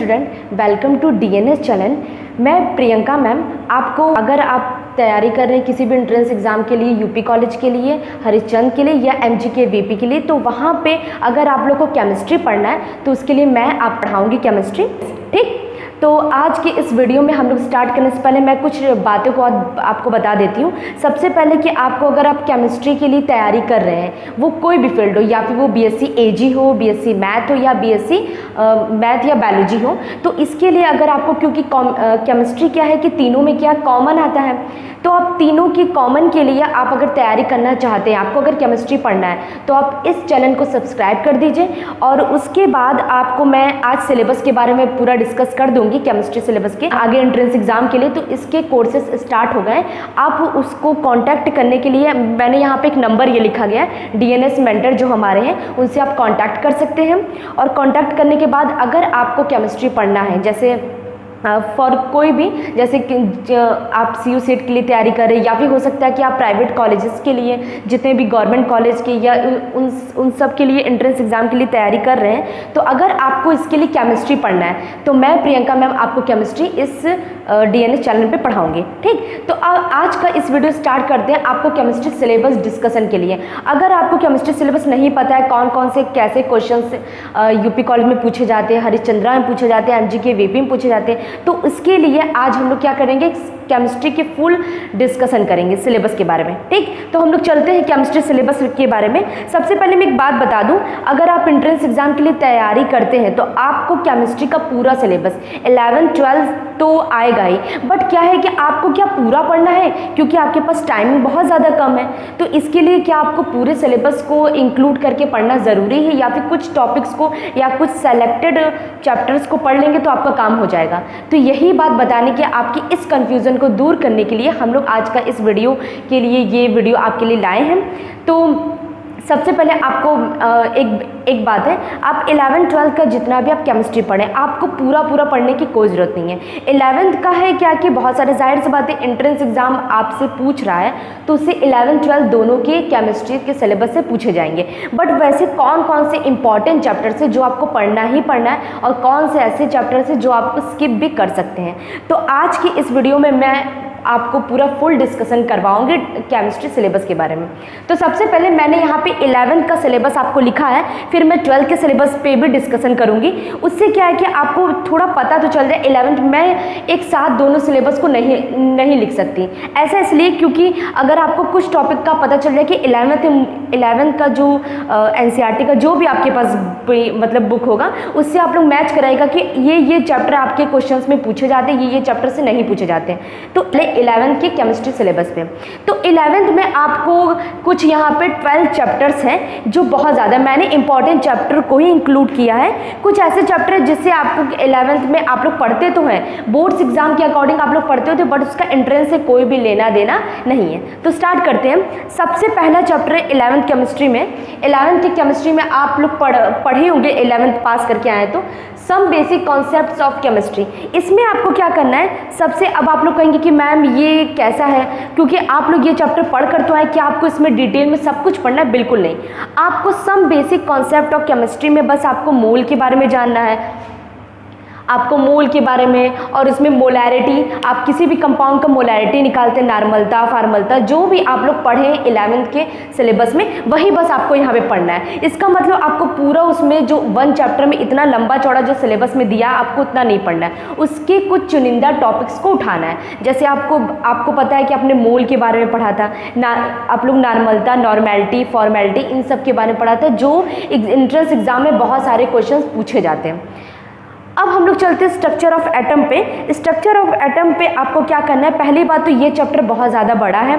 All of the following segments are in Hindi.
Student, welcome to DNS channel. मैं प्रियंका मैम। आपको अगर आप तैयारी कर रहे हैं किसी भी एंट्रेंस एग्ज़ाम के लिए, यूपी कॉलेज के लिए, हरिश्चंद्र के लिए या एमजीके वीपी के लिए, तो वहाँ पे अगर आप लोग को केमिस्ट्री पढ़ना है तो उसके लिए मैं आप पढ़ाऊँगी केमिस्ट्री। ठीक, तो आज की इस वीडियो में हम लोग स्टार्ट करने से पहले मैं कुछ बातों को आपको बता देती हूँ। सबसे पहले कि आपको अगर आप केमिस्ट्री के लिए तैयारी कर रहे हैं, वो कोई भी फील्ड हो, या फिर वो बीएससी एजी हो, बीएससी मैथ हो, या बीएससी मैथ या बायोलॉजी हो, तो इसके लिए अगर आपको, क्योंकि केमिस्ट्री क्या है कि तीनों में क्या कॉमन आता है, तो आप तीनों की कॉमन के लिए आप अगर तैयारी करना चाहते हैं, आपको अगर केमिस्ट्री पढ़ना है, तो आप इस चैनल को सब्सक्राइब कर दीजिए। और उसके बाद आपको मैं आज सिलेबस के बारे में पूरा डिस्कस कर दूंगी, केमिस्ट्री सिलेबस के आगे एंट्रेंस एग्जाम के लिए। तो इसके कोर्सेज स्टार्ट हो गए, आप उसको कांटेक्ट करने के लिए मैंने यहाँ पे एक नंबर ये लिखा गया है, डीएनएस मेंटर जो हमारे हैं उनसे आप कांटेक्ट कर सकते हैं। और कांटेक्ट करने के बाद अगर आपको केमिस्ट्री पढ़ना है, जैसे फॉर कोई भी, जैसे कि आप सीयू सेट के लिए तैयारी कर रहे हैं, या फिर हो सकता है कि आप प्राइवेट कॉलेजेस के लिए, जितने भी गवर्नमेंट कॉलेज के या उन सब के लिए एंट्रेंस एग्जाम के लिए तैयारी कर रहे हैं, तो अगर आपको इसके लिए केमिस्ट्री पढ़ना है तो मैं प्रियंका मैम आपको केमिस्ट्री इस डीएनएस चैनल पे पढ़ाऊंगी। ठीक, तो आज का इस वीडियो स्टार्ट करते हैं आपको केमिस्ट्री सिलेबस डिस्कशन के लिए। अगर आपको केमिस्ट्री सिलेबस नहीं पता है, कौन कौन से कैसे क्वेश्चन यूपी कॉलेज में पूछे जाते हैं, हरिश्चंद्रा में पूछे जाते हैं, एमजीके वीपी में पूछे जाते हैं, तो उसके लिए आज हम लोग क्या करेंगे, केमिस्ट्री के फुल डिस्कशन करेंगे सिलेबस के बारे में। ठीक, तो हम लोग चलते हैं केमिस्ट्री सिलेबस के बारे में। सबसे पहले मैं एक बात बता दूं, अगर आप एंट्रेंस एग्जाम के लिए तैयारी करते हैं तो आपको केमिस्ट्री का पूरा सिलेबस 11th 12th तो आएगा ही, बट क्या है कि आपको क्या पूरा पढ़ना है, क्योंकि आपके पास टाइमिंग बहुत ज़्यादा कम है, तो इसके लिए क्या आपको पूरे सिलेबस को इंक्लूड करके पढ़ना ज़रूरी है, या फिर कुछ टॉपिक्स को या कुछ सेलेक्टेड चैप्टर्स को पढ़ लेंगे तो आपका काम हो जाएगा। तो यही बात बताने की, आपकी इस कन्फ्यूज़न को दूर करने के लिए हम लोग आज का इस वीडियो के लिए ये वीडियो आपके लिए लाए हैं। तो सबसे पहले आपको एक बात है, आप 11th 12th का जितना भी आप केमिस्ट्री पढ़ें, आपको पूरा पढ़ने की कोई ज़रूरत नहीं है। 11th का है क्या कि बहुत सारे, जाहिर सी बात है, एंट्रेंस एग्जाम आपसे पूछ रहा है तो उससे 11th 12th दोनों के केमिस्ट्री के सिलेबस से पूछे जाएंगे। बट वैसे कौन कौन से इंपॉर्टेंट चैप्टर्स है जो आपको पढ़ना ही पढ़ना है, और कौन से ऐसे चैप्टर्स है जो आप स्किप भी कर सकते हैं, तो आज की इस वीडियो में मैं आपको पूरा फुल डिस्कशन करवाऊंगी केमिस्ट्री सिलेबस के बारे में। तो सबसे पहले मैंने यहाँ पे 11th का सिलेबस आपको लिखा है, फिर मैं 12th के सिलेबस पे भी डिस्कशन करूँगी। उससे क्या है कि आपको थोड़ा पता तो चल जाए। 11th में एक साथ दोनों सिलेबस को नहीं लिख सकती, ऐसा इसलिए क्योंकि अगर आपको कुछ टॉपिक का पता चल जाए कि 11th का जो एनसीईआरटी का जो भी आपके पास मतलब बुक होगा, उससे आप लोग मैच कराएगा कि ये चैप्टर आपके क्वेश्चंस में पूछे जाते हैं, ये चैप्टर से नहीं पूछे जाते हैं। तो 11th के केमिस्ट्री सिलेबस पे, तो 11th में आपको कुछ यहाँ पे 12 चैप्टर्स हैं जो बहुत ज़्यादा, मैंने इंपॉर्टेंट चैप्टर को ही इंक्लूड किया है। कुछ ऐसे चैप्टर है जिससे आपको 11th में आप लोग पढ़ते तो हैं, बोर्ड्स एग्जाम के अकॉर्डिंग आप लोग पढ़ते होते, बट उसका एंट्रेंस से कोई भी लेना देना नहीं है। तो स्टार्ट करते हैं। सबसे पहला चैप्टर है 11th केमिस्ट्री में। 11th की केमिस्ट्री में आप लोग पढ़े होंगे, 11th पास करके आए तो, some basic concepts of chemistry. इसमें आपको क्या करना है, सबसे, अब आप लोग कहेंगे कि मैम ये कैसा है, क्योंकि आप लोग ये चैप्टर पढ़ कर तो आए, क्या आपको इसमें डिटेल में सब कुछ पढ़ना है? बिल्कुल नहीं। आपको some basic concept of chemistry में बस आपको मोल के बारे में जानना है, आपको मोल के बारे में, और इसमें मोलैरिटी, आप किसी भी कंपाउंड का मोलैरिटी निकालते हैं, नॉर्मलता, फॉर्मलता, जो भी आप लोग पढ़े हैं 11th के सिलेबस में, वही बस आपको यहाँ पे पढ़ना है। इसका मतलब आपको पूरा उसमें जो 1 चैप्टर में इतना लंबा चौड़ा जो सिलेबस में दिया, आपको उतना नहीं पढ़ना है, उसके कुछ चुनिंदा टॉपिक्स को उठाना है। जैसे आपको पता है कि आपने मोल के बारे में पढ़ा था, आप लोग नॉर्मलता, नॉर्मेलिटी, फॉर्मेलिटी, इन सब के बारे में पढ़ा था, जो एंट्रेंस एग्जाम में बहुत सारे क्वेश्चन पूछे जाते हैं। अब हम लोग चलते हैं स्ट्रक्चर ऑफ एटम पे। स्ट्रक्चर ऑफ एटम पे आपको क्या करना है, पहली बात तो ये चैप्टर बहुत ज़्यादा बड़ा है,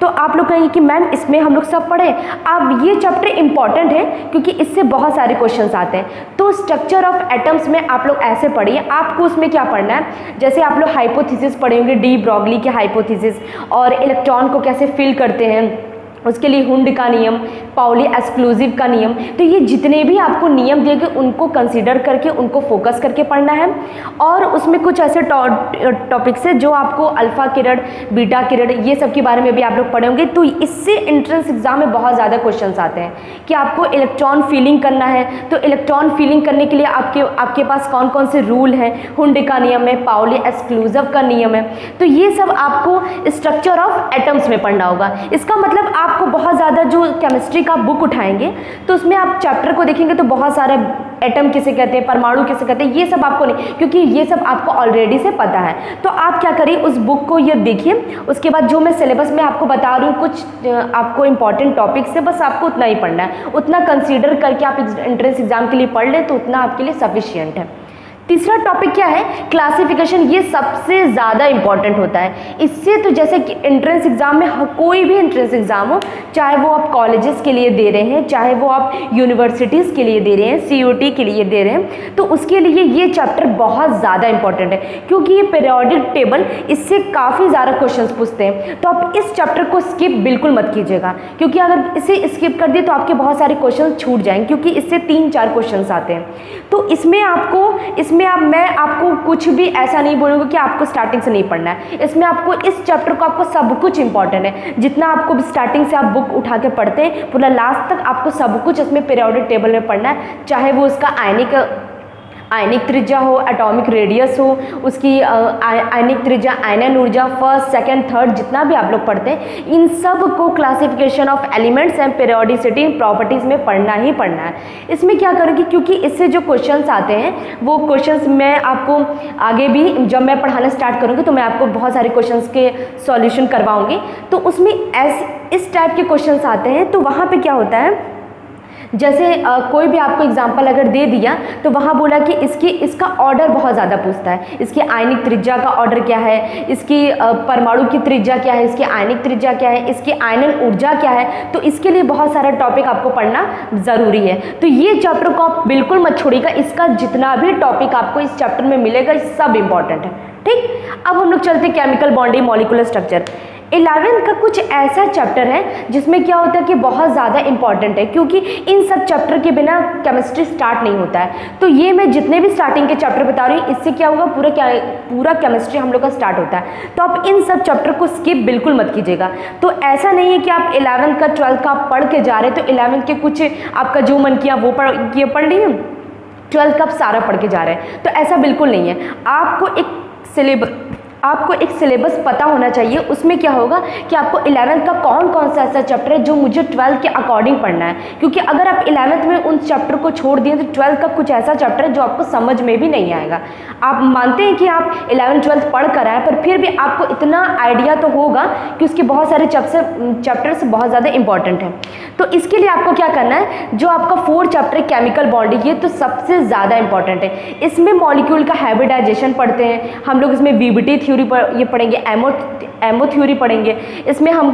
तो आप लोग कहेंगे कि मैम इसमें हम लोग सब पढ़े। अब ये चैप्टर इंपॉर्टेंट है क्योंकि इससे बहुत सारे क्वेश्चंस आते हैं। तो स्ट्रक्चर ऑफ एटम्स में आप लोग ऐसे पढ़िए, आपको उसमें क्या पढ़ना है, जैसे आप लोग हाइपोथेसिस पढ़े होंगे, डी ब्रॉगली के हाइपोथेसिस, और इलेक्ट्रॉन को कैसे फिल करते हैं, उसके लिए हुंड का नियम, पाउली एक्सक्लूसिव का नियम। तो ये जितने भी आपको नियम दिए गए उनको कंसीडर करके उनको फोकस करके पढ़ना है। और उसमें कुछ ऐसे टॉपिक्स है जो आपको अल्फ़ा किरण, बीटा किरण, ये सब के बारे में भी आप लोग पढ़े होंगे। तो इससे एंट्रेंस एग्जाम में बहुत ज़्यादा क्वेश्चंस आते हैं कि आपको इलेक्ट्रॉन फीलिंग करना है, तो इलेक्ट्रॉन फीलिंग करने के लिए आपके पास कौन कौन से रूल हैं, हुंड का नियम है, पाउली एक्सक्लूसिव का नियम है। तो ये सब आपको स्ट्रक्चर ऑफ एटम्स में पढ़ना होगा। इसका मतलब आपको बहुत ज़्यादा जो केमिस्ट्री का बुक उठाएंगे तो उसमें आप चैप्टर को देखेंगे तो बहुत सारे एटम किसे कहते हैं, परमाणु किसे कहते हैं, ये सब आपको नहीं, क्योंकि ये सब आपको ऑलरेडी से पता है। तो आप क्या करिए, उस बुक को ये देखिए, उसके बाद जो मैं सिलेबस में आपको बता रही हूँ कुछ आपको इंपॉर्टेंट टॉपिक्स है, बस आपको उतना ही पढ़ना है, उतना कंसीडर करके आप एंट्रेंस एग्जाम के लिए पढ़ लें तो उतना आपके लिए सफिशियंट है। तीसरा टॉपिक क्या है, क्लासिफिकेशन। ये सबसे ज़्यादा इंपॉर्टेंट होता है। इससे तो जैसे कि एंट्रेंस एग्जाम में कोई भी एंट्रेंस एग्जाम हो, चाहे वो आप कॉलेजेस के लिए दे रहे हैं, चाहे वो आप यूनिवर्सिटीज़ के लिए दे रहे हैं, CUET के लिए दे रहे हैं, तो उसके लिए ये चैप्टर बहुत ज़्यादा इंपॉर्टेंट है, क्योंकि ये पीरियोडिक टेबल, इससे काफ़ी ज़्यादा क्वेश्चन पूछते हैं। तो आप इस चैप्टर को स्किप बिल्कुल मत कीजिएगा, क्योंकि अगर इसे स्किप कर दिए तो आपके बहुत सारे क्वेश्चन छूट जाएंगे, क्योंकि इससे 3-4 क्वेश्चन आते हैं। तो मैं आपको कुछ भी ऐसा नहीं बोलूँगी कि आपको स्टार्टिंग से नहीं पढ़ना है। इसमें आपको इस चैप्टर को आपको सब कुछ इंपॉर्टेंट है। जितना आपको स्टार्टिंग से आप बुक उठा के पढ़ते हैं पूरा लास्ट तक आपको सब कुछ इसमें पीरियोडिक टेबल में पढ़ना है, चाहे वो उसका आयनिक त्रिज्या हो, एटॉमिक रेडियस हो, उसकी आयनिक त्रिज्या, आयनन ऊर्जा, फर्स्ट, सेकंड, थर्ड, जितना भी आप लोग पढ़ते हैं इन सब को classification of elements and periodicity properties में पढ़ना ही पढ़ना है। इसमें क्या करूँगी, क्योंकि इससे जो क्वेश्चंस आते हैं वो क्वेश्चंस मैं आपको आगे भी जब मैं पढ़ाना स्टार्ट करूँगी तो मैं आपको बहुत सारे क्वेश्चंस के सॉल्यूशन करवाऊँगी। तो उसमें इस टाइप के क्वेश्चंस आते हैं। तो वहाँ पर क्या होता है, जैसे कोई भी आपको एग्जाम्पल अगर दे दिया तो वहाँ बोला कि इसका ऑर्डर बहुत ज़्यादा पूछता है, इसकी आयनिक त्रिज्या का ऑर्डर क्या है, इसकी परमाणु की त्रिज्या क्या है, इसकी आयनिक त्रिज्या क्या है, इसकी आयनन ऊर्जा क्या है। तो इसके लिए बहुत सारा टॉपिक आपको पढ़ना ज़रूरी है। तो ये चैप्टर को आप बिल्कुल मत छोड़िएगा, इसका जितना भी टॉपिक आपको इस चैप्टर में मिलेगा सब इंपॉर्टेंट है। ठीक, अब हम लोग चलते हैं chemical bonding, molecular structure. 11th का कुछ ऐसा चैप्टर है जिसमें क्या होता है कि बहुत ज़्यादा इंपॉर्टेंट है, क्योंकि इन सब चैप्टर के बिना केमिस्ट्री स्टार्ट नहीं होता है। तो ये मैं जितने भी स्टार्टिंग के चैप्टर बता रही हूँ इससे क्या होगा, पूरा केमिस्ट्री हम लोग का स्टार्ट होता है। तो आप इन सब चैप्टर को स्किप बिल्कुल मत कीजिएगा। तो ऐसा नहीं है कि आप 11th का 12th का आप पढ़ के जा रहे हैं तो 11th के कुछ आपका जो मन किया वो पढ़ लिए, 12th का आप सारा पढ़ के जा रहे हैं, तो ऐसा बिल्कुल नहीं है। आपको एक सिलेबस पता होना चाहिए। उसमें क्या होगा कि आपको 11th का कौन सा ऐसा चैप्टर है जो मुझे 12th के अकॉर्डिंग पढ़ना है, क्योंकि अगर आप 11th में उन चैप्टर को छोड़ दिए तो 12th का कुछ ऐसा चैप्टर है जो आपको समझ में भी नहीं आएगा। आप मानते हैं कि आप 11th 12th पढ़ कर आए, पर फिर भी आपको इतना आइडिया तो होगा कि उसके बहुत सारे चैप्टर्स बहुत ज़्यादा इंपॉर्टेंट हैं। तो इसके लिए आपको क्या करना है, जो आपका 4 चैप्टर केमिकल बॉन्डिंग, ये तो सबसे ज़्यादा इंपॉर्टेंट है। इसमें मॉलिक्यूल का हाइब्रिडाइजेशन पढ़ते हैं हम लोग, इसमें VBT थ्योरी ये पढ़ेंगे, एमो थ्योरी पढ़ेंगे। इसमें हम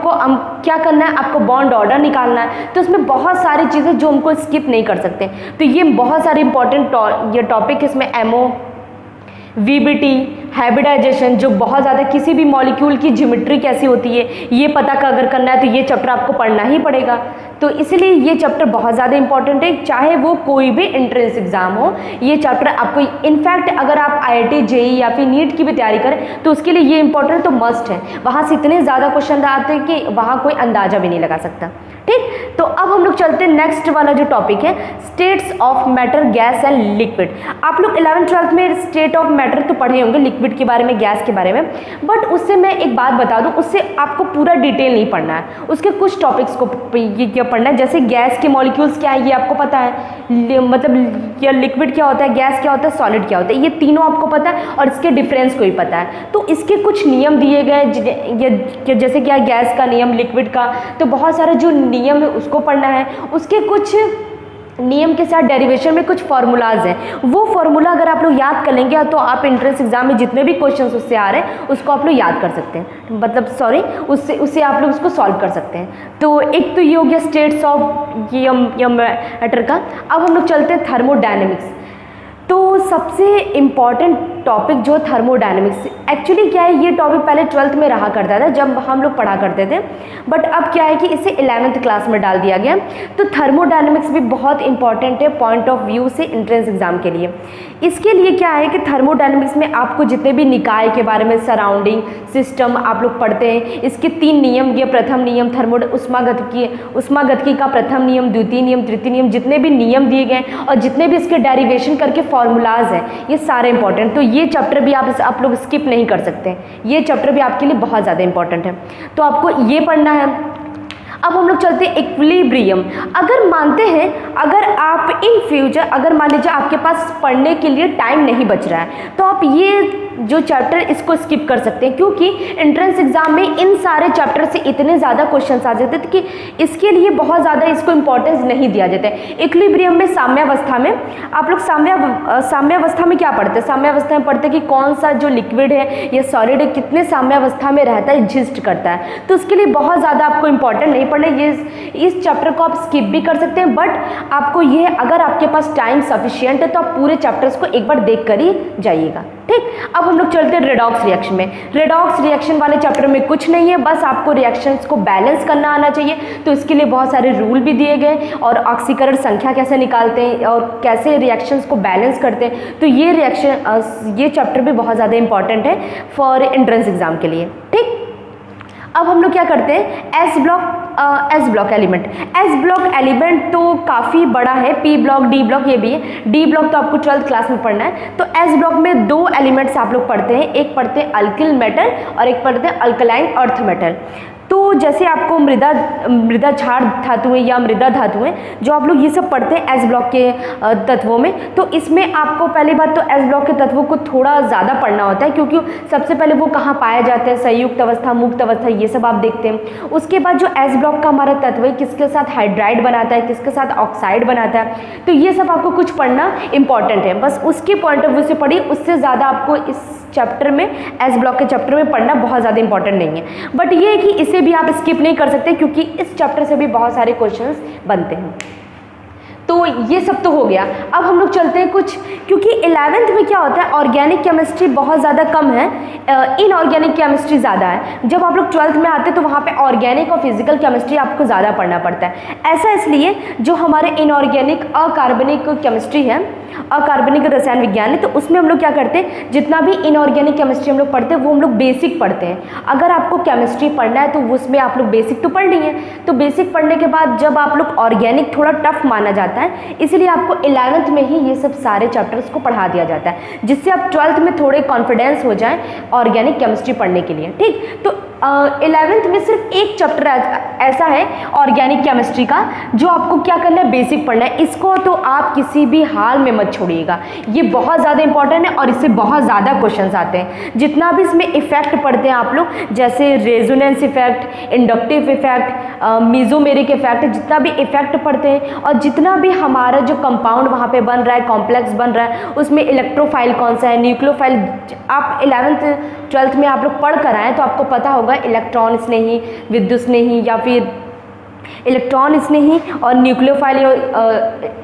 क्या करना है, आपको बॉन्ड ऑर्डर निकालना है। तो इसमें बहुत सारी चीज़ें जो हमको स्किप नहीं कर सकते। तो ये बहुत सारे इंपॉर्टेंट ये टॉपिक इसमें एमओ, VBT, हाइब्रिडाइजेशन, जो बहुत ज़्यादा किसी भी मॉलिक्यूल की ज्योमेट्री कैसी होती है ये पता अगर करना है तो ये चैप्टर आपको पढ़ना ही पड़ेगा। तो इसलिए ये चैप्टर बहुत ज़्यादा इंपॉर्टेंट है, चाहे वो कोई भी एंट्रेंस एग्जाम हो। ये चैप्टर आपको इनफैक्ट अगर आप IIT, JEE या फिर नीट की भी तैयारी करें तो उसके लिए ये इंपॉर्टेंट तो मस्ट है। वहाँ से इतने ज़्यादा क्वेश्चन आते हैं कि वहाँ कोई अंदाज़ा भी नहीं लगा सकता। ठीक, तो अब हम लोग चलते हैं नेक्स्ट वाला जो टॉपिक है, states of matter, gas and liquid. आप लोग 11th 12th में स्टेट ऑफ मैटर तो पढ़े होंगे, लिक्विड के बारे में, गैस के बारे में, बट उससे मैं एक बात बता दूं, उससे आपको पूरा डिटेल नहीं पढ़ना है। उसके कुछ टॉपिक्स को ये पढ़ना है। जैसे गैस के मॉलिक्यूल्स क्या है ये आपको पता है, मतलब या लिक्विड क्या होता है, गैस क्या होता है, सॉलिड क्या होता है, ये तीनों आपको पता है और इसके डिफरेंस को भी पता है। तो इसके कुछ नियम दिए गए, जैसे क्या गैस का नियम, लिक्विड का, तो बहुत सारे जो नियम है उसको पढ़ना है। उसके कुछ नियम के साथ डेरिवेशन में कुछ फार्मूलाज हैं, वो फार्मूला अगर आप लोग याद कर लेंगे तो आप एंट्रेंस एग्जाम में जितने भी क्वेश्चंस उससे आ रहे हैं उसको आप लोग याद कर सकते हैं, मतलब उससे आप लोग उसको सॉल्व कर सकते हैं। तो एक तो ये हो गया स्टेट्स ऑफ मैटर का। अब हम लोग चलते हैं थर्मोडायनेमिक्स। तो सबसे इम्पॉर्टेंट टॉपिक जो थर्मोडायनेमिक्स, एक्चुअली क्या है, ये टॉपिक पहले 12th में रहा करता था जब हम लोग पढ़ा करते थे, बट अब क्या है कि इसे 11th क्लास में डाल दिया गया। तो थर्मोडायनेमिक्स भी बहुत इंपॉर्टेंट है पॉइंट ऑफ व्यू से एंट्रेंस एग्जाम के लिए। इसके लिए क्या है कि थर्मोडायनेमिक्स में आपको जितने भी निकाय के बारे में, सराउंडिंग सिस्टम आप लोग पढ़ते हैं, इसके 3 नियम, ये प्रथम नियम उष्मागतिकी का प्रथम नियम, द्वितीय नियम, तृतीय नियम, जितने भी नियम दिए गए और जितने भी इसके डेरिवेशन करके फॉर्मूलाज हैं, ये सारे इंपॉर्टेंट। तो ये चैप्टर भी आप लोग स्किप नहीं कर सकते, ये चैप्टर भी आपके लिए बहुत ज़्यादा इंपॉर्टेंट है, तो आपको ये पढ़ना है। अब हम लोग चलते हैं इक्विलिब्रियम। अगर मानते हैं, अगर आप इन फ्यूचर, अगर मान लीजिए आपके पास पढ़ने के लिए टाइम नहीं बच रहा है, तो आप ये जो चैप्टर इसको स्किप कर सकते हैं, क्योंकि एंट्रेंस एग्जाम में इन सारे चैप्टर से इतने ज़्यादा क्वेश्चंस आ जाते थे कि इसके लिए बहुत ज़्यादा इसको इंपॉर्टेंस नहीं दिया जाता है। इक्विलिब्रियम में साम्यावस्था में आप लोग साम्यावस्था में क्या पढ़ते हैं? साम्यावस्था में पढ़ते हैं कि कौन सा जो लिक्विड है या सॉलिड है कितने साम्यावस्था में रहता है, एग्जिस्ट करता है। तो उसके लिए बहुत ज़्यादा आपको इंपॉर्टेंट नहीं पढ़ना, ये इस चैप्टर को आप स्किप भी कर सकते हैं, बट आपको ये, अगर आपके पास टाइम सफिशिएंट है तो आप पूरे चैप्टर्स को एक बार देख कर ही जाइएगा। ठीक, अब हम लोग चलते हैं रेडॉक्स रिएक्शन में। रेडॉक्स रिएक्शन वाले चैप्टर में कुछ नहीं है, बस आपको रिएक्शंस को बैलेंस करना आना चाहिए। तो इसके लिए बहुत सारे रूल भी दिए गए और ऑक्सीकरण संख्या कैसे निकालते हैं और कैसे रिएक्शंस को बैलेंस करते हैं। तो ये चैप्टर भी बहुत ज़्यादा इंपॉर्टेंट है फॉर एंट्रेंस एग्जाम के लिए। ठीक, अब हम लोग क्या करते हैं, एस ब्लॉक एलिमेंट तो काफ़ी बड़ा है, पी ब्लॉक, डी ब्लॉक ये भी है। डी ब्लॉक तो आपको 12th क्लास में पढ़ना है। तो एस ब्लॉक में 2 एलिमेंट्स आप लोग पढ़ते हैं, एक पढ़ते हैं अल्किल मेटल और एक पढ़ते हैं अल्कलाइन अर्थ मेटल। तो जैसे आपको मृदा क्षार धातुएं या मृदा धातुएं, जो आप लोग ये सब पढ़ते हैं एस ब्लॉक के तत्वों में, तो इसमें आपको पहली बात तो एस ब्लॉक के तत्वों को थोड़ा ज़्यादा पढ़ना होता है, क्योंकि सबसे पहले वो कहाँ पाए जाते हैं, संयुक्त अवस्था, मुक्त अवस्था, ये सब आप देखते हैं। उसके बाद जो एस ब्लॉक का हमारा तत्व है, किसके साथ हाइड्राइड बनाता है, किसके साथ ऑक्साइड बनाता है, तो ये सब आपको कुछ पढ़ना इंपॉर्टेंट है। बस उसके पॉइंट ऑफ व्यू से पढ़िए, उससे ज़्यादा आपको इस चैप्टर में, एस ब्लॉक के चैप्टर में पढ़ना बहुत ज़्यादा इंपॉर्टेंट नहीं है। बट ये है कि इसे भी आप स्किप नहीं कर सकते, क्योंकि इस चैप्टर से भी बहुत सारे क्वेश्चंस बनते हैं। तो ये सब तो हो गया। अब हम लोग चलते हैं कुछ, क्योंकि 11th में क्या होता है, ऑर्गेनिक केमिस्ट्री बहुत ज़्यादा कम है, इनऑर्गेनिक केमिस्ट्री ज़्यादा है। जब आप लोग 12th में आते हैं तो वहाँ पे ऑर्गेनिक और फिजिकल केमिस्ट्री आपको ज़्यादा पढ़ना पड़ता है। ऐसा इसलिए, जो हमारे इनऑर्गेनिक अकार्बनिक केमिस्ट्री है, अकार्बनिक रसायन विज्ञान है, तो उसमें हम लोग क्या करते हैं, जितना भी इनऑर्गेनिक केमिस्ट्री हम लोग पढ़ते हैं वो हम लोग बेसिक पढ़ते हैं। अगर आपको केमिस्ट्री पढ़ना है तो उसमें आप लोग बेसिक तो पढ़ लिए, तो बेसिक पढ़ने के बाद जब आप लोग ऑर्गेनिक थोड़ा टफ माना जाता है, इसलिए आपको 11th में ही ये सब सारे चैप्टर्स को पढ़ा दिया जाता है, जिससे आप 12th में थोड़े कॉन्फिडेंस हो जाए ऑर्गेनिक केमिस्ट्री पढ़ने के लिए। ठीक, तो 11th में सिर्फ एक चैप्टर ऐसा है ऑर्गेनिक केमिस्ट्री का, जो आपको क्या करना है, बेसिक पढ़ना है। इसको तो आप किसी भी हाल में मत छोड़िएगा, ये बहुत ज़्यादा इंपॉर्टेंट है और इससे बहुत ज़्यादा क्वेश्चंस आते हैं। जितना भी इसमें इफेक्ट पढ़ते हैं आप लोग, जैसे resonance effect, inductive effect, mesomeric effect, जितना भी इफेक्ट पढ़ते हैं और जितना भी हमारा जो कंपाउंड वहाँ पे बन रहा है, कॉम्प्लेक्स बन रहा है, उसमें इलेक्ट्रोफाइल कौन सा है, न्यूक्लियोफाइल, आप 11th 12th में आप लोग पढ़ कर आए तो आपको पता होगा इलेक्ट्रॉन स्नेही, विद्युत स्नेही या फिर इलेक्ट्रॉन स्नेही और न्यूक्लियोफाइल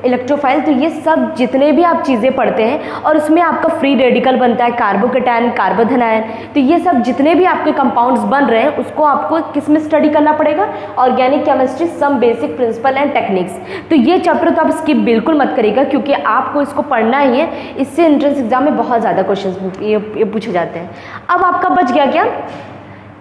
इलेक्ट्रोफाइल। तो ये सब जितने भी आप चीज़ें पढ़ते हैं और उसमें आपका फ्री रेडिकल बनता है, कार्बोकेटायन, कार्बोधनायन, तो ये सब जितने भी आपके कंपाउंड्स बन रहे हैं उसको आपको किस में स्टडी करना पड़ेगा, organic chemistry, some basic principle and techniques. तो ये चैप्टर तो आप स्किप बिल्कुल मत करिएगा, क्योंकि आपको इसको पढ़ना ही है, इससे एंट्रेंस एग्जाम में बहुत ज़्यादा क्वेश्चन ये पूछे जाते हैं। अब आपका बच गया क्या,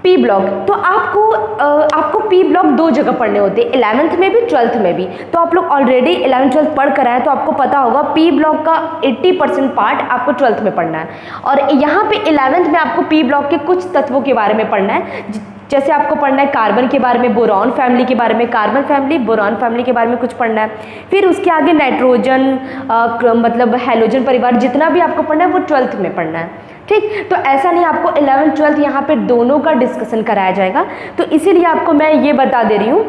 पी ब्लॉक। तो आपको पी ब्लॉक 2 जगह पढ़ने होते हैं, 11th में भी 12th में भी। तो आप लोग ऑलरेडी 11th 12th पढ़ कर आए तो आपको पता होगा पी ब्लॉक का 80% पार्ट आपको 12th में पढ़ना है, और यहाँ पे 11th में आपको पी ब्लॉक के कुछ तत्वों के बारे में पढ़ना है। जैसे आपको पढ़ना है कार्बन के बारे में, बोरॉन फैमिली के बारे में, कार्बन फैमिली, बोरॉन फैमिली के बारे में कुछ पढ़ना है। फिर उसके आगे नाइट्रोजन, मतलब हैलोजन परिवार, जितना भी आपको पढ़ना है वो 12th में पढ़ना है। ठीक, तो ऐसा नहीं आपको 11th 12th यहाँ पे दोनों का डिस्कशन कराया जाएगा। तो इसीलिए आपको मैं ये बता दे रही हूँ,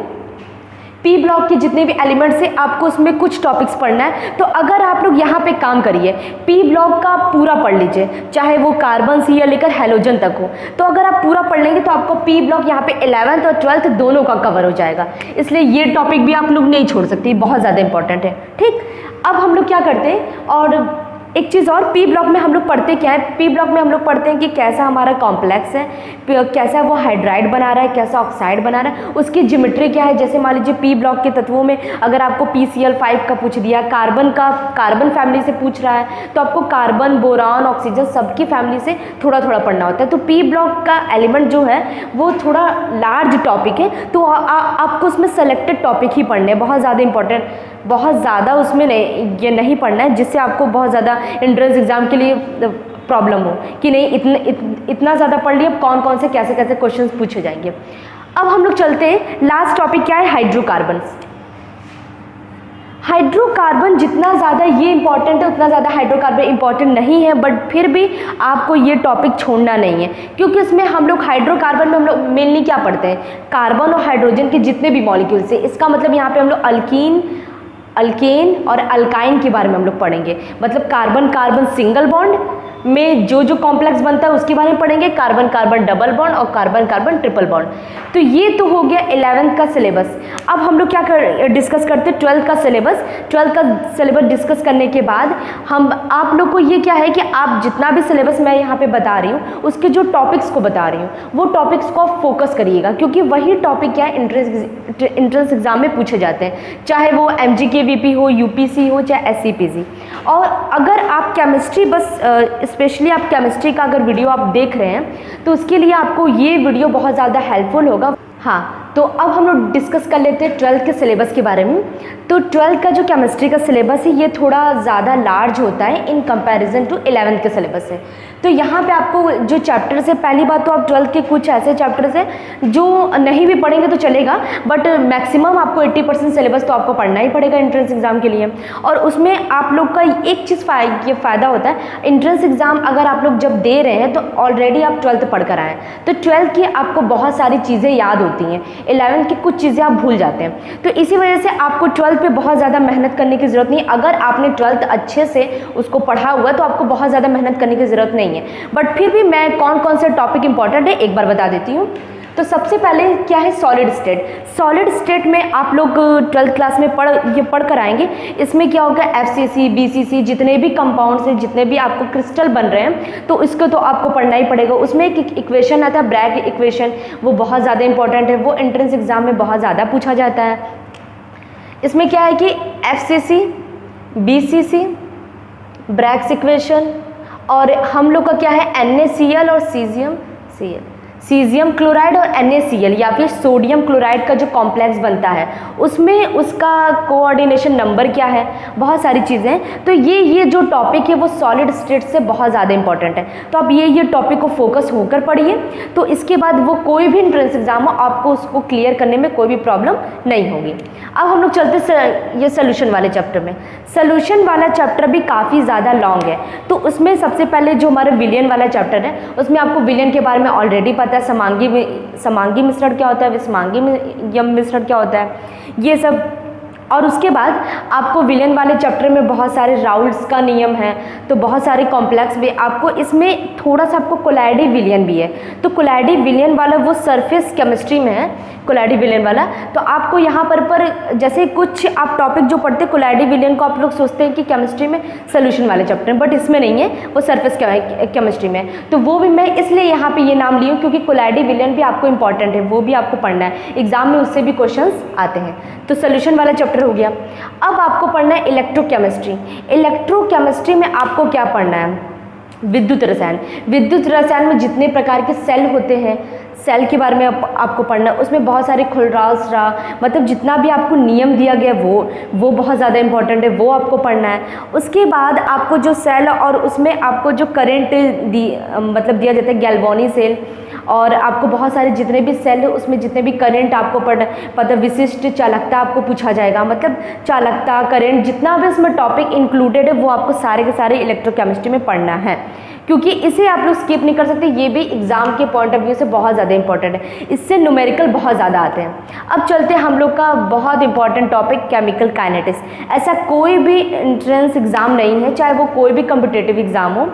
पी ब्लॉक के जितने भी एलिमेंट्स हैं आपको उसमें कुछ टॉपिक्स पढ़ना है। तो अगर आप लोग यहाँ पे काम करिए, पी ब्लॉक का पूरा पढ़ लीजिए, चाहे वो कार्बन से या लेकर हैलोजन तक हो। तो अगर आप पूरा पढ़ लेंगे तो आपको पी ब्लॉक यहाँ पे 11th और 12th दोनों का कवर हो जाएगा। इसलिए ये टॉपिक भी आप लोग नहीं छोड़ सकते, बहुत ज़्यादा इंपॉर्टेंट है। ठीक, अब हम लोग क्या करते हैं, और एक चीज़ और, पी ब्लॉक में हम लोग पढ़ते क्या है, पी ब्लॉक में हम लोग पढ़ते हैं कि कैसा हमारा कॉम्प्लेक्स है, कैसा वो हाइड्राइड बना रहा है, कैसा ऑक्साइड बना रहा है, उसकी ज्योमेट्री क्या है। जैसे मान लीजिए पी ब्लॉक के तत्वों में अगर आपको PCl5 का पूछ दिया, कार्बन फैमिली से पूछ रहा है, तो आपको कार्बन, बोरान, ऑक्सीजन सबकी फैमिली से थोड़ा थोड़ा पढ़ना होता है। तो पी ब्लॉक का एलिमेंट जो है वो थोड़ा लार्ज टॉपिक है, तो आपको उसमें सेलेक्टेड टॉपिक ही पढ़ने हैं, बहुत ज़्यादा इंपॉर्टेंट, बहुत ज़्यादा उसमें ये नहीं पढ़ना है जिससे आपको बहुत ज़्यादा एंट्रेंस एग्जाम के लिए प्रॉब्लम हो कि नहीं इतना ज़्यादा पढ़ लिया, कौन कौन से कैसे कैसे क्वेश्चंस पूछे जाएंगे। अब हम लोग चलते हैं, लास्ट टॉपिक क्या है, हाइड्रोकार्बन्स। हाइड्रोकार्बन जितना ज़्यादा ये इंपॉर्टेंट है उतना ज़्यादा हाइड्रोकार्बन इंपॉर्टेंट नहीं है, बट फिर भी आपको ये टॉपिक छोड़ना नहीं है, क्योंकि इसमें हम लोग हाइड्रोकार्बन में हम लोग मेनली क्या पढ़ते हैं, कार्बन और हाइड्रोजन के जितने भी मॉलिक्यूल्स हैं। इसका मतलब यहाँ पे हम लोग अल्केन और अल्काइन के बारे में हम लोग पढ़ेंगे। मतलब कार्बन कार्बन सिंगल बॉन्ड में जो कॉम्प्लेक्स बनता है उसके बारे में पढ़ेंगे, कार्बन कार्बन डबल बॉन्ड और कार्बन कार्बन ट्रिपल बॉन्ड। तो ये तो हो गया 11th का सिलेबस। अब हम लोग क्या डिस्कस करते हैं, 12th का सिलेबस। 12th का सिलेबस डिस्कस करने के बाद आप लोग को ये क्या है कि आप जितना भी सिलेबस मैं यहाँ पे बता रही हूँ उसके जो टॉपिक्स को बता रही हूँ वो टॉपिक्स को आप फोकस करिएगा, क्योंकि वही टॉपिक क्या है एंट्रेंस एग्जाम में पूछे जाते हैं, चाहे वो MGK-VP हो, UPC हो, चाहे SCPC। और अगर आप केमिस्ट्री बस स्पेशली आप केमिस्ट्री का अगर वीडियो आप देख रहे हैं तो उसके लिए आपको ये वीडियो बहुत ज़्यादा हेल्पफुल होगा। हाँ, तो अब हम लोग डिस्कस कर लेते हैं 12th के सिलेबस के बारे में। तो 12th का जो केमिस्ट्री का सिलेबस है ये थोड़ा ज़्यादा लार्ज होता है इन कंपैरिजन टू 11th के सिलेबस से। तो यहाँ पे आपको जो चैप्टर्स है, पहली बात तो आप 12th के कुछ ऐसे चैप्टर्स हैं जो नहीं भी पढ़ेंगे तो चलेगा, बट मैक्सिमम आपको 80% सिलेबस तो आपको पढ़ना ही पड़ेगा एंट्रेंस एग्जाम के लिए। और उसमें आप लोग का एक चीज़ ये फ़ायदा होता है, एंट्रेंस एग्जाम अगर आप लोग जब दे रहे हैं तो ऑलरेडी आप 12th पढ़ कर आए, तो 12th की आपको बहुत सारी चीज़ें याद होती हैं, 11th की कुछ चीज़ें आप भूल जाते हैं। तो इसी वजह से आपको 12th पे बहुत ज़्यादा मेहनत करने की ज़रूरत नहीं। अगर आपने 12th अच्छे से उसको पढ़ा हुआ तो आपको बहुत ज़्यादा मेहनत करने की ज़रूरत नहीं है। बट फिर भी मैं कौन कौन से टॉपिक इंपॉर्टेंट है एक बार बता देती हूँ। तो सबसे पहले क्या है, सॉलिड स्टेट। सॉलिड स्टेट में आप लोग 12th क्लास में पढ़ कर आएंगे। इसमें क्या होगा, FCC, BCC जितने भी कंपाउंड्स हैं, जितने भी आपको क्रिस्टल बन रहे हैं, तो इसको तो आपको पढ़ना ही पड़ेगा। उसमें एक इक्वेशन आता है, ब्रैग इक्वेशन, वो बहुत ज़्यादा इंपॉर्टेंट है, वो एंट्रेंस एग्जाम में बहुत ज़्यादा पूछा जाता है। इसमें क्या है कि FCC, BCC, ब्रैग्स इक्वेशन, और हम लोग का क्या है NaCl और सीजियम क्लोराइड और NaCl या फिर सोडियम क्लोराइड का जो कॉम्प्लेक्स बनता है उसमें उसका कोऑर्डिनेशन नंबर क्या है, बहुत सारी चीज़ें हैं। तो ये जो टॉपिक है वो सॉलिड स्टेट से बहुत ज़्यादा इंपॉर्टेंट है। तो आप ये टॉपिक को फोकस होकर पढ़िए, तो इसके बाद वो कोई भी एंट्रेंस एग्जाम हो आपको उसको क्लियर करने में कोई भी प्रॉब्लम नहीं होगी। अब हम लोग चलते ये सोल्यूशन वाले चैप्टर में। सोल्यूशन वाला चैप्टर भी काफ़ी ज़्यादा लॉन्ग है, तो उसमें सबसे पहले जो हमारा विलियन वाला चैप्टर है उसमें आपको विलियन के बारे में ऑलरेडी पता है, समांगी मिश्रण क्या होता है, विषमांगी मिश्रण क्या होता है, ये सब। और उसके बाद आपको विलियन वाले चैप्टर में बहुत सारे राउल्ट्स का नियम है, तो बहुत सारे कॉम्प्लेक्स भी आपको इसमें, थोड़ा सा आपको कोलाइडी विलियन भी है। तो कोलाइडी विलियन वाला वो सरफेस केमिस्ट्री में है, कोलाइडी विलियन वाला। तो आपको यहाँ पर जैसे कुछ आप टॉपिक जो पढ़ते हैं कोलाइडी विलियन को आप लोग सोचते हैं कि केमिस्ट्री में सोल्यूशन वाले चैप्टर में, बट इसमें नहीं है, वो सरफेस केमिस्ट्री में। तो वो भी मैं इसलिए यहाँ पे ये नाम ली हूँ क्योंकि कोलाइडी विलियन भी आपको इंपॉर्टेंट है, वो भी आपको पढ़ना है, एग्जाम में उससे भी क्वेश्चंस आते हैं। तो सोल्यूशन वाला चैप्टर हो गया। अब आपको पढ़ना है इलेक्ट्रोकेमिस्ट्री। इलेक्ट्रोकेमिस्ट्री में आपको क्या पढ़ना है, विद्युत रसायन। विद्युत रसायन में जितने प्रकार के सेल होते हैं, सेल के बारे में आपको पढ़ना है। उसमें बहुत सारे खुलरासरा, मतलब जितना भी आपको नियम दिया गया वो बहुत ज़्यादा इंपॉर्टेंट है, वो आपको पढ़ना है। उसके बाद आपको जो सेल और उसमें आपको जो करंट मतलब दिया जाता है, गैल्वानी सेल, और आपको बहुत सारे जितने भी सेल है उसमें जितने भी करंट आपको पढ़ना, मतलब विशिष्ट चालकता आपको पूछा जाएगा, मतलब चालकता, करंट, जितना भी उसमें टॉपिक इंक्लूडेड है वो आपको सारे के सारे इलेक्ट्रोकेमिस्ट्री में पढ़ना है, क्योंकि इसे आप लोग स्किप नहीं कर सकते। ये भी एग्जाम के पॉइंट ऑफ व्यू से बहुत ज़्यादा इंपॉर्टेंट है, इससे न्यूमेरिकल बहुत ज़्यादा आते हैं। अब चलते हैं हम लोग का बहुत इंपॉर्टेंट टॉपिक, केमिकल काइनेटिक्स। ऐसा कोई भी एंट्रेंस एग्जाम नहीं है, चाहे वो कोई भी कॉम्पिटिटिव एग्जाम हो,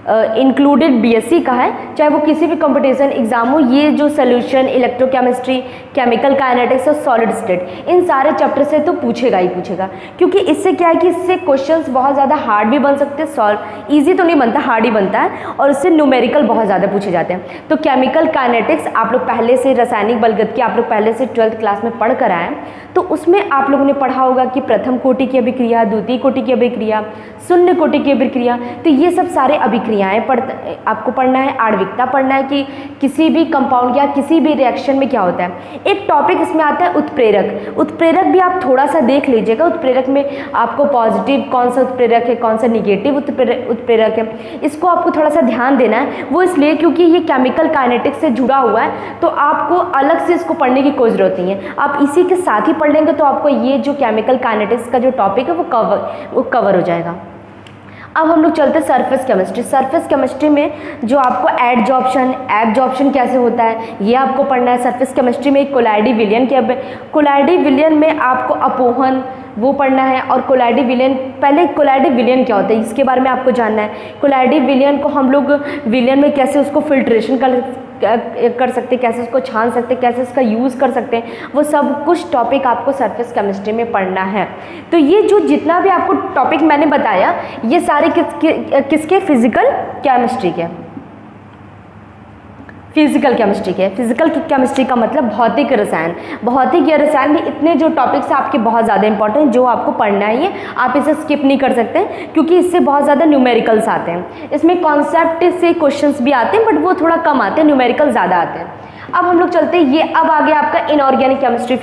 इंक्लूडेड बीएससी का है, चाहे वो किसी भी कंपटीशन एग्जाम हो, ये जो सोल्यूशन, इलेक्ट्रोकेमिस्ट्री, केमिकल काइनेटिक्स और सॉलिड स्टेट, इन सारे चैप्टर से तो पूछेगा ही पूछेगा, क्योंकि इससे क्या है कि इससे क्वेश्चंस बहुत ज़्यादा हार्ड भी बन सकते हैं, सॉल्व ईजी तो नहीं बनता, हार्ड ही बनता है, और इससे न्यूमेरिकल बहुत ज़्यादा पूछे जाते हैं। तो केमिकल काइनेटिक्स आप लोग पहले से, रासायनिक बलगतिकी आप लोग पहले से 12th क्लास में पढ़ कर आए, तो उसमें आप लोगों ने पढ़ा होगा कि प्रथम कोटि की अभिक्रिया, द्वितीय कोटि की अभिक्रिया, शून्य कोटि की अभिक्रिया, तो ये सब सारे अभिक्रियाएं आपको पढ़ना है। आणविकता पढ़ना है कि किसी भी कंपाउंड या किसी भी रिएक्शन में क्या होता है। एक टॉपिक इसमें आता है उत्प्रेरक। उत्प्रेरक भी आप थोड़ा सा देख लीजिएगा, उत्प्रेरक में आपको पॉजिटिव कौन सा उत्प्रेरक है, कौन सा निगेटिव उत्प्रेरक है, इसको आपको थोड़ा सा ध्यान देना है। वो इसलिए क्योंकि ये केमिकल काइनेटिक्स से जुड़ा हुआ है, तो आपको अलग से इसको पढ़ने की कोई ज़रूरत नहीं है, आप इसी के साथ ही पढ़ लेंगे तो आपको ये जो केमिकल काइनेटिक्स का जो टॉपिक है वो कवर हो जाएगा। अब हम लोग चलते हैं सरफेस केमिस्ट्री। सरफेस केमिस्ट्री में जो आपको एडजॉर्प्शन, एब्जॉर्प्शन कैसे होता है ये आपको पढ़ना है। सरफेस केमिस्ट्री में एक कोलाइडी विलयन के, कोलाइडी विलयन में आपको अपोहन वो पढ़ना है, और कोलाइडी विलयन, पहले कोलाइडी विलयन क्या होता है इसके बारे में आपको जानना है। कोलाइडी विलयन को हम लोग विलयन में कैसे उसको फिल्ट्रेशन कर सकते हैं, कैसे उसको छान सकते हैं, कैसे उसका यूज़ कर सकते हैं, वो सब कुछ टॉपिक आपको सरफेस केमिस्ट्री में पढ़ना है। तो ये जो जितना भी आपको टॉपिक मैंने बताया ये सारे किसके, फिजिकल केमिस्ट्री के, फिजिकल केमिस्ट्री के। फिजिकल केमिस्ट्री का मतलब भौतिक रसायन। भौतिक या रसायन में इतने जो टॉपिक्स आपके बहुत ज़्यादा इंपॉर्टेंट, जो आपको पढ़ना है, ये आप इसे स्किप नहीं कर सकते क्योंकि इससे बहुत ज़्यादा न्यूमेरिकल्स आते हैं। इसमें कॉन्सेप्ट से क्वेश्चंस भी आते हैं बट वो थोड़ा कम आते हैं, न्यूमेरिकल ज़्यादा आते हैं। अब हम लोग चलते हैं, ये अब आ गया आपका इनऑर्गेनिक केमिस्ट्री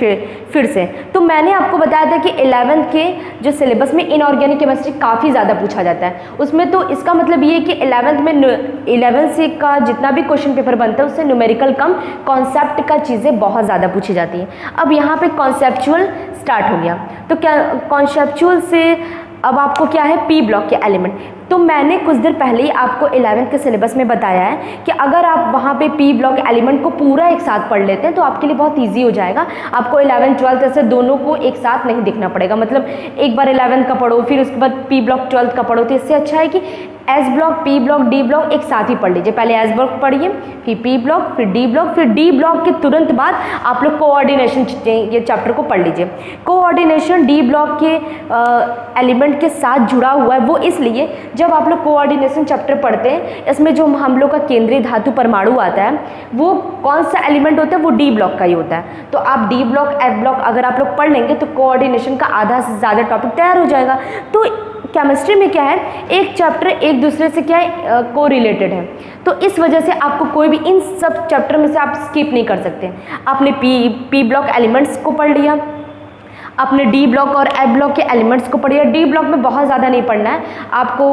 फिर से। तो मैंने आपको बताया था कि 11th के जो सिलेबस में इनऑर्गेनिक केमिस्ट्री काफ़ी ज़्यादा पूछा जाता है उसमें। तो इसका मतलब ये है कि 11th में 11 से का जितना भी क्वेश्चन पेपर बनता है उससे न्यूमेरिकल कम, कॉन्सेप्ट का चीज़ें बहुत ज़्यादा पूछी जाती हैं। अब यहाँ पे कॉन्सेप्चुअल स्टार्ट हो गया, तो क्या कॉन्सेप्चुअल से अब आपको क्या है, पी ब्लॉक के एलिमेंट। तो मैंने कुछ देर पहले ही आपको 11th के सिलेबस में बताया है कि अगर आप वहाँ पे पी ब्लॉक एलिमेंट को पूरा एक साथ पढ़ लेते हैं तो आपके लिए बहुत इजी हो जाएगा। आपको 11th 12th ऐसे दोनों को एक साथ नहीं देखना पड़ेगा, मतलब एक बार 11th का पढ़ो फिर उसके बाद पी ब्लॉक 12th का पढ़ो। तो इससे अच्छा है कि S block, P block, D block एक साथ ही पढ़ लीजिए। पहले एस ब्लॉक पढ़िए, फिर पी ब्लॉक, फिर डी ब्लॉक, फिर डी ब्लॉक के तुरंत बाद आप लोग कोऑर्डिनेशन ये चैप्टर को पढ़ लीजिए। कोऑर्डिनेशन डी ब्लॉक के एलिमेंट के साथ जुड़ा हुआ है, वो इसलिए जब आप लोग कोऑर्डिनेशन चैप्टर पढ़ते हैं इसमें जो हम लोग का केंद्रीय धातु परमाणु आता है वो कौन सा एलिमेंट होता है, वो डी ब्लॉक का ही होता है। तो आप डी ब्लॉक, एफ ब्लॉक अगर आप लोग पढ़ लेंगे तो कोऑर्डिनेशन का आधा से ज़्यादा टॉपिक तैयार हो जाएगा। तो केमिस्ट्री में क्या है, एक चैप्टर एक दूसरे से क्या है, को रिलेटेड है, तो इस वजह से आपको कोई भी इन सब चैप्टर में से आप स्किप नहीं कर सकते। आपने पी ब्लॉक एलिमेंट्स को पढ़ लिया, आपने डी ब्लॉक और एफ ब्लॉक के एलिमेंट्स को पढ़िए। डी ब्लॉक में बहुत ज़्यादा नहीं पढ़ना है आपको,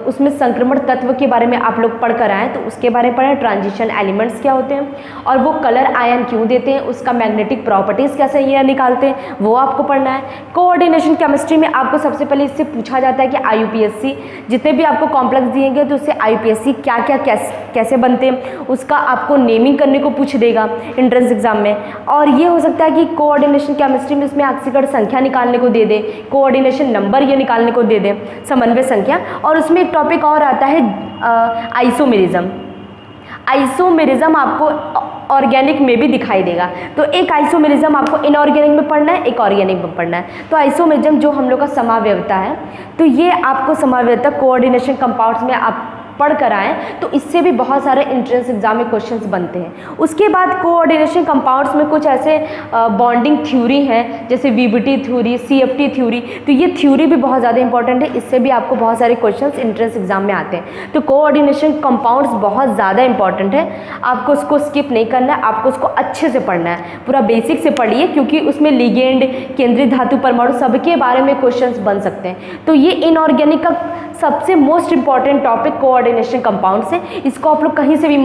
उसमें संक्रमण तत्व के बारे में आप लोग पढ़ कर आए तो उसके बारे में पढ़ें, ट्रांजिशन एलिमेंट्स क्या होते हैं और वो कलर आयन क्यों देते हैं, उसका मैग्नेटिक प्रॉपर्टीज़ कैसे ये निकालते हैं, वो आपको पढ़ना है। कोऑर्डिनेशन केमिस्ट्री में आपको सबसे पहले इससे पूछा जाता है कि IUPAC जितने भी आपको कॉम्प्लेक्स दिएंगे तो उससे IUPAC क्या क्या कैसे बनते हैं उसका आपको नेमिंग करने को पूछ देगा एंट्रेंस एग्जाम में। और ये हो सकता है कि कोऑर्डिनेशन केमिस्ट्री में इसमें ऑक्सीकरण संख्या निकालने को दे दे, कोऑर्डिनेशन नंबर ये निकालने को दे दे, समन्वय संख्या। और उसमें एक टॉपिक और आता है आइसोमेरिज्म। आइसोमेरिज्म आपको ऑर्गेनिक में भी दिखाई देगा, तो एक आइसोमेरिज्म आपको इनऑर्गेनिक में पढ़ना है, एक ऑर्गेनिक में पढ़ना है। तो आइसोमेरिज्म जो हम लोग का समावयवता है, तो ये आपको समावयवता कोऑर्डिनेशन कंपाउंड्स में आप पढ़ कर आएँ तो इससे भी बहुत सारे एंट्रेंस एग्जाम में क्वेश्चंस बनते हैं। उसके बाद कोऑर्डिनेशन कंपाउंड्स में कुछ ऐसे बॉन्डिंग थ्योरी हैं जैसे VBT थ्योरी, CFT थ्योरी, तो ये थ्योरी भी बहुत ज़्यादा इंपॉर्टेंट है, इससे भी आपको बहुत सारे क्वेश्चंस एंट्रेंस एग्जाम में आते हैं। तो कोऑर्डिनेशन कंपाउंड्स बहुत ज़्यादा इंपॉर्टेंट है, आपको उसको स्किप नहीं करना है, आपको उसको अच्छे से पढ़ना है, पूरा बेसिक से पढ़िए क्योंकि उसमें लिगेंड, केंद्रीय धातु परमाणु सबके बारे में क्वेश्चंस बन सकते हैं। तो ये इनऑर्गेनिक का सबसे most important topic coordination compounds है, इसको आप लोग कहीं से भी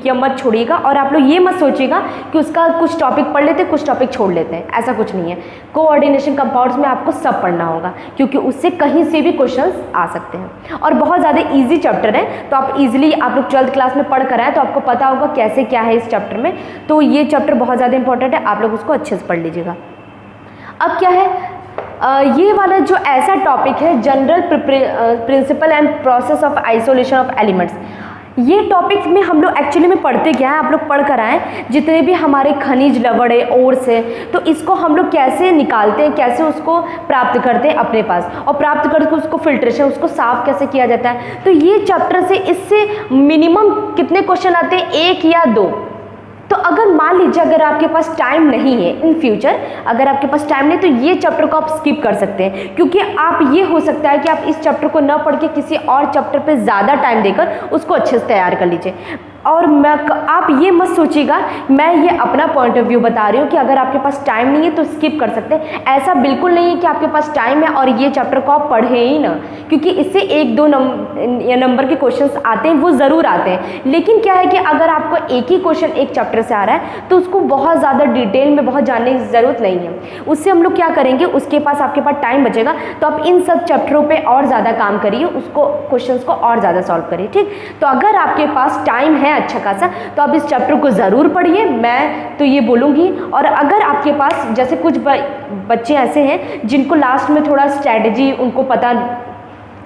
ये मत छोड़िएगा और आप लोग ये मत सोचिएगा कि उसका कुछ टॉपिक पढ़ लेते हैं कुछ टॉपिक छोड़ लेते हैं, ऐसा कुछ नहीं है। कोऑर्डिनेशन कंपाउंड्स में आपको सब पढ़ना होगा क्योंकि उससे कहीं से भी क्वेश्चंस आ सकते हैं और बहुत ज़्यादा ईजी चैप्टर है। तो आप इजीली आप लोग 12th क्लास में पढ़ कर आए तो आपको पता होगा कैसे क्या है इस चैप्टर में। तो ये चैप्टर बहुत ज़्यादा इंपॉर्टेंट है, आप लोग उसको अच्छे से पढ़ लीजिएगा। अब क्या है, ये वाला जो ऐसा टॉपिक है, general principle and process of isolation of elements, ये टॉपिक में हम लोग एक्चुअली में पढ़ते क्या है, आप लोग पढ़ कर आए, जितने भी हमारे खनिज लवण है, ओर्स है, तो इसको हम लोग कैसे निकालते हैं, कैसे उसको प्राप्त करते हैं अपने पास, और प्राप्त करके उसको फिल्ट्रेशन, उसको साफ कैसे किया जाता है। तो ये चैप्टर से इससे मिनिमम कितने क्वेश्चन आते हैं, 1 या 2। तो अगर मान लीजिए अगर आपके पास टाइम नहीं है, इन फ्यूचर अगर आपके पास टाइम नहीं, तो ये चैप्टर को आप स्किप कर सकते हैं, क्योंकि आप ये हो सकता है कि आप इस चैप्टर को न पढ़ के किसी और चैप्टर पे ज़्यादा टाइम देकर उसको अच्छे से तैयार कर लीजिए। और आप ये मत सोचिएगा, मैं ये अपना पॉइंट ऑफ व्यू बता रही हूँ कि अगर आपके पास टाइम नहीं है तो स्किप कर सकते हैं। ऐसा बिल्कुल नहीं है कि आपके पास टाइम है और ये चैप्टर को आप पढ़े ही ना, क्योंकि इससे 1-2 नंबर के क्वेश्चंस आते हैं, वो ज़रूर आते हैं। लेकिन क्या है कि अगर आपको एक ही क्वेश्चन एक चैप्टर से आ रहा है तो उसको बहुत ज़्यादा डिटेल में बहुत जानने की ज़रूरत नहीं है। उससे हम लोग क्या करेंगे, उसके पास आपके पास टाइम बचेगा तो आप इन सब चैप्टरों पर और ज़्यादा काम करिए, उसको क्वेश्चन को और ज़्यादा सॉल्व करिए। ठीक, तो अगर आपके पास टाइम है अच्छा खासा तो आप इस चैप्टर को ज़रूर पढ़िए, मैं तो ये बोलूँगी। और अगर आपके पास जैसे कुछ बच्चे ऐसे हैं जिनको लास्ट में थोड़ा स्ट्रैटेजी,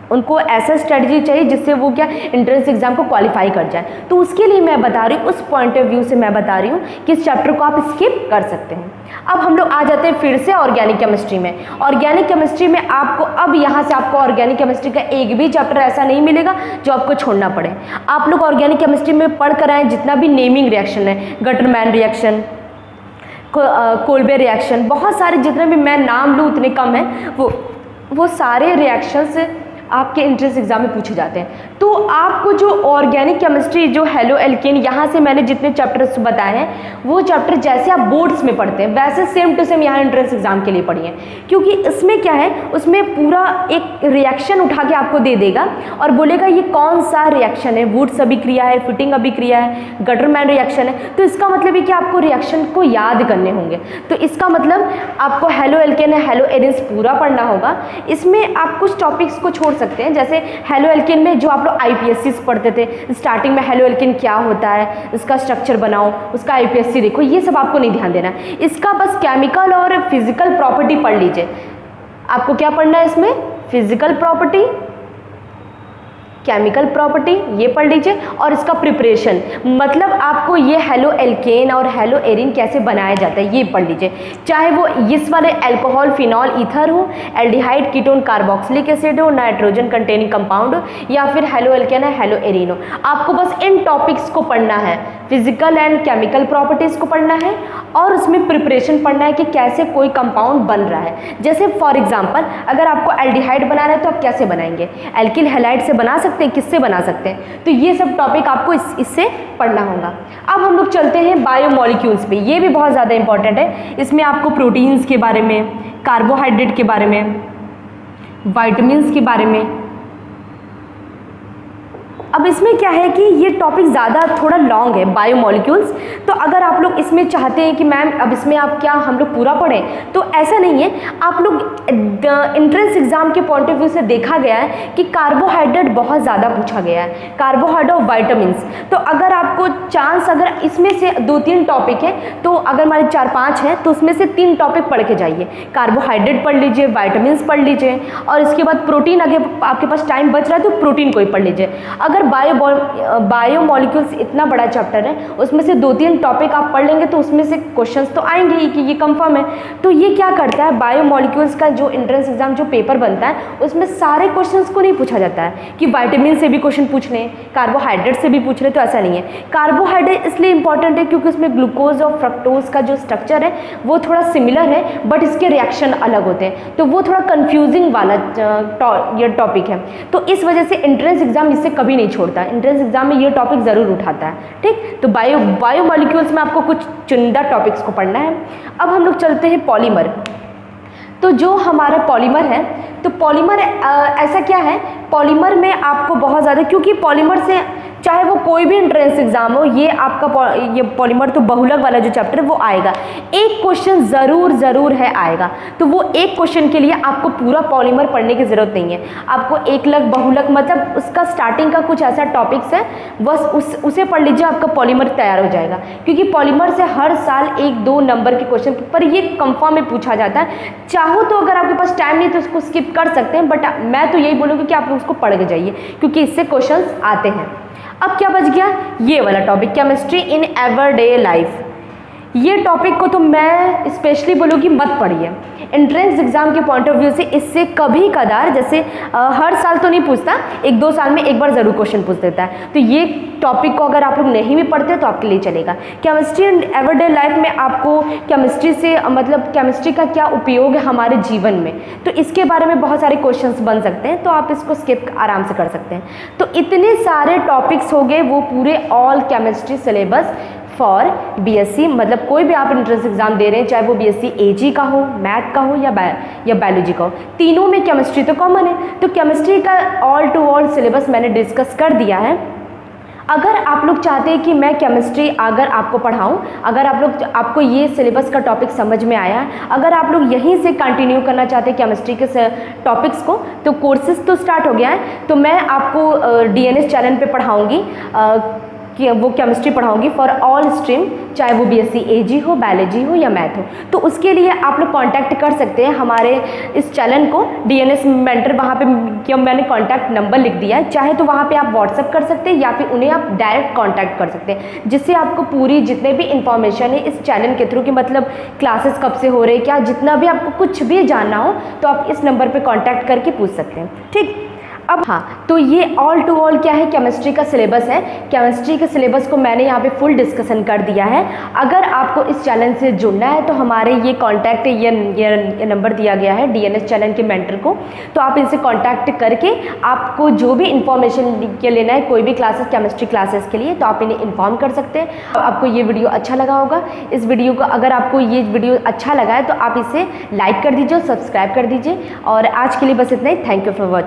उनको ऐसा स्ट्रेटजी चाहिए जिससे वो क्या एंट्रेंस एग्जाम को क्वालिफाई कर जाए, तो उसके लिए मैं बता रही हूँ, उस पॉइंट ऑफ व्यू से मैं बता रही हूँ कि इस चैप्टर को आप स्किप कर सकते हैं। अब हम लोग आ जाते हैं फिर से ऑर्गेनिक केमिस्ट्री में। ऑर्गेनिक केमिस्ट्री में आपको अब यहाँ से आपको ऑर्गेनिक केमिस्ट्री का एक भी चैप्टर ऐसा नहीं मिलेगा जो आपको छोड़ना पड़े। आप लोग ऑर्गेनिक केमिस्ट्री में पढ़ कर आए जितना भी नेमिंग रिएक्शन है, गटरमैन रिएक्शन, कोल्बे रिएक्शन, बहुत सारे जितने भी मैं नाम लूँ उतने कम हैं, वो सारे रिएक्शंस आपके एंट्रेंस एग्जाम में पूछे जाते हैं। तो आपको जो ऑर्गेनिक केमिस्ट्री, जो हेलो एल्केन, यहाँ से मैंने जितने चैप्टर्स बताए हैं वो चैप्टर जैसे आप बोर्ड्स में पढ़ते हैं वैसे सेम टू सेम यहाँ एंट्रेंस एग्जाम के लिए पढ़िए, क्योंकि इसमें क्या है, उसमें पूरा एक रिएक्शन उठा के आपको दे देगा और बोलेगा ये कौन सा रिएक्शन है, वुड्स अभिक्रिया है, फिटिंग अभिक्रिया है, गटरमैन रिएक्शन है। तो इसका मतलब है कि आपको रिएक्शन को याद करने होंगे। तो इसका मतलब आपको हेलो एल्केन है, हेलो एरिन्स पूरा पढ़ना होगा। इसमें आप कुछ टॉपिक्स को छोड़ सकते हैं, जैसे हेलो एल्केन में जो आप लोग आईपीएससी पढ़ते थे, स्टार्टिंग में हेलो एल्केन क्या होता है, इसका स्ट्रक्चर बनाओ, उसका आईपीएससी देखो, ये सब आपको नहीं ध्यान देना है। इसका बस केमिकल और फिजिकल प्रॉपर्टी पढ़ लीजिए। आपको क्या पढ़ना है इसमें, फिजिकल प्रॉपर्टी, केमिकल प्रॉपर्टी, ये पढ़ लीजिए, और इसका प्रिपरेशन, मतलब आपको ये हेलो एल्केन और हेलो एरिन कैसे बनाया जाता है ये पढ़ लीजिए। चाहे वो इस वाले अल्कोहल, फिनॉल, ईथर हो, एल्डिहाइड, कीटोन, कार्बोक्सिलिक एसिड हो, नाइट्रोजन कंटेनिंग कंपाउंड हो, या फिर हेलो एल्केन है, हेलो एरिन हो। आपको बस इन टॉपिक्स को पढ़ना है, फिजिकल एंड केमिकल प्रॉपर्टीज़ को पढ़ना है और उसमें प्रिपरेशन पढ़ना है कि कैसे कोई कंपाउंड बन रहा है। जैसे फॉर एग्जांपल अगर आपको एल्डिहाइड बनाना है तो आप कैसे बनाएंगे, एल्किल हैलाइड से बना सकते हैं, किससे बना सकते हैं, तो ये सब टॉपिक आपको इससे पढ़ना होगा। अब हम लोग चलते हैं बायोमॉलिक्यूल्स पे, ये भी बहुत ज़्यादा इंपॉर्टेंट है। इसमें आपको प्रोटीन्स के बारे में, कार्बोहाइड्रेट के बारे में, विटामिन्स के बारे में। अब इसमें क्या है कि ये टॉपिक ज़्यादा थोड़ा लॉन्ग है, बायोमॉलिक्यूल्स। तो अगर आप लोग इसमें चाहते हैं कि मैम अब इसमें आप क्या हम लोग पूरा पढ़ें, तो ऐसा नहीं है। आप लोग एंट्रेंस एग्जाम के पॉइंट ऑफ व्यू से देखा गया है कि कार्बोहाइड्रेट बहुत ज़्यादा पूछा गया है, कार्बोहाइड्रेट और वाइटामिन्स। तो अगर आपको चांस, अगर इसमें से 2-3 टॉपिक है, तो अगर हमारे 4-5 हैं तो उसमें से 3 टॉपिक पढ़ के जाइए। कार्बोहाइड्रेट पढ़ लीजिए, वाइटामिन्स पढ़ लीजिए, और इसके बाद प्रोटीन, अगर आपके पास टाइम बच रहा है तो प्रोटीन को ही पढ़ लीजिए। अगर बायोमॉलिक्यूल्स इतना बड़ा चैप्टर है, उसमें से 2-3 टॉपिक आप पढ़ लेंगे तो उसमें से क्वेश्चंस तो आएंगे ही कि ये कंफर्म है। तो ये क्या करता है, बायोमॉलिक्यूल्स का जो एंट्रेंस एग्जाम जो पेपर बनता है उसमें सारे क्वेश्चंस को नहीं पूछा जाता है कि विटामिन से भी क्वेश्चन पूछ लें, कार्बोहाइड्रेट से भी पूछ लें, तो ऐसा नहीं है। कार्बोहाइड्रेट इसलिए इंपॉर्टेंट है क्योंकि उसमें ग्लूकोज और फ्रक्टोज का जो स्ट्रक्चर है वो थोड़ा सिमिलर है, बट इसके रिएक्शन अलग होते हैं, तो वो थोड़ा कन्फ्यूजिंग वाला ये टॉपिक है। तो इस वजह से एंट्रेंस एग्जाम इससे कभी नहीं छोड़ता, एंट्रेंस एग्जाम में ये टॉपिक ज़रूर उठाता है। ठीक, तो बायोमॉलिक्यूल्स में आपको कुछ चुनिंदा टॉपिक्स को पढ़ना है। अब हम लोग चलते हैं पॉलीमर। तो जो हमारा पॉलीमर है, तो पॉलीमर ऐसा क्या है, पॉलीमर में आपको बहुत ज़्यादा, क्योंकि पॉलीमर से चाहे वो कोई भी एंट्रेंस एग्जाम हो, ये आपका ये पॉलीमर तो बहुलक वाला जो चैप्टर है वो आएगा, एक क्वेश्चन ज़रूर है आएगा। तो वो एक क्वेश्चन के लिए आपको पूरा पॉलीमर पढ़ने की ज़रूरत नहीं है, आपको एकलक बहुलक मतलब उसका स्टार्टिंग का कुछ ऐसा टॉपिक्स है, बस उसे पढ़ लीजिए, आपका पॉलीमर तैयार हो जाएगा। क्योंकि पॉलीमर से हर साल 1-2 नंबर के क्वेश्चन पर ये कंफर्म में पूछा जाता है। चाहो तो अगर आपके पास टाइम नहीं तो उसको स्किप कर सकते हैं, बट मैं तो यही बोलूँगी कि आप उसको पढ़ के जाइए, क्योंकि इससे क्वेश्चन आते हैं। अब क्या बच गया, ये वाला topic, chemistry in everyday life. ये टॉपिक को तो मैं स्पेशली बोलूँगी मत पढ़िए, एंट्रेंस एग्जाम के पॉइंट ऑफ व्यू से इससे कभी कदार, जैसे हर साल तो नहीं पूछता, 1-2 साल में एक बार ज़रूर क्वेश्चन पूछ देता है। तो ये टॉपिक को अगर आप लोग नहीं भी पढ़ते तो आपके लिए चलेगा। केमिस्ट्री इन एवरीडे लाइफ में आपको केमिस्ट्री से मतलब केमिस्ट्री का क्या उपयोग है हमारे जीवन में, तो इसके बारे में बहुत सारे क्वेश्चंस बन सकते हैं, तो आप इसको स्किप आराम से कर सकते हैं। तो इतने सारे टॉपिक्स हो गए वो पूरे all chemistry syllabus for BSc, मतलब कोई भी आप एंट्रेंस एग्जाम दे रहे हैं, चाहे वो बीएससी एजी का हो, मैथ का हो या बायोलॉजी का हो, तीनों में केमिस्ट्री तो कॉमन है। तो केमिस्ट्री का ऑल टू ऑल सिलेबस मैंने डिस्कस कर दिया है। अगर आप लोग चाहते हैं कि मैं केमिस्ट्री अगर आपको पढ़ाऊं, अगर आपको ये सिलेबस का टॉपिक समझ में आया है, अगर आप लोग यहीं से कंटिन्यू करना चाहते हैं केमिस्ट्री के टॉपिक्स को, तो कोर्सेज तो स्टार्ट हो गया है। तो मैं आपको डीएनएस चैनल पे पढ़ाऊँगी कि वो केमिस्ट्री पढ़ाऊंगी फॉर ऑल स्ट्रीम, चाहे वो बीएससी एजी हो, बायोलॉजी हो या मैथ हो। तो उसके लिए आप लोग कांटेक्ट कर सकते हैं हमारे इस चैनल को, डीएनएस मेंटर, वहाँ पे क्या मैंने कांटेक्ट नंबर लिख दिया है, चाहे तो वहाँ पे आप व्हाट्सअप कर सकते हैं या फिर उन्हें आप डायरेक्ट कांटेक्ट कर सकते हैं, जिससे आपको पूरी जितने भी इंफॉर्मेशन है इस चैनल के थ्रू कि मतलब क्लासेस कब से हो रहे हैं, क्या जितना भी आपको कुछ भी जानना हो तो आप इस नंबर पर कॉन्टैक्ट करके पूछ सकते हैं। ठीक, अब हाँ, तो ये ऑल टू ऑल क्या है, केमिस्ट्री का सिलेबस है। केमिस्ट्री के सिलेबस को मैंने यहाँ पे फुल डिस्कशन कर दिया है। अगर आपको इस चैनल से जुड़ना है तो हमारे ये कांटेक्ट, ये नंबर दिया गया है डीएनएस चैनल के मेंटर को, तो आप इनसे कांटेक्ट करके आपको जो भी इंफॉर्मेशन के लेना है, कोई भी क्लासेस, केमिस्ट्री क्लासेस के लिए, तो आप इन्हें इन्फॉर्म कर सकते हैं। आपको ये वीडियो अच्छा लगा होगा, इस वीडियो को अगर आपको ये वीडियो अच्छा लगा है तो आप इसे लाइक कर दीजिए और सब्सक्राइब कर दीजिए। और आज के लिए बस इतना ही। Thank you for watching.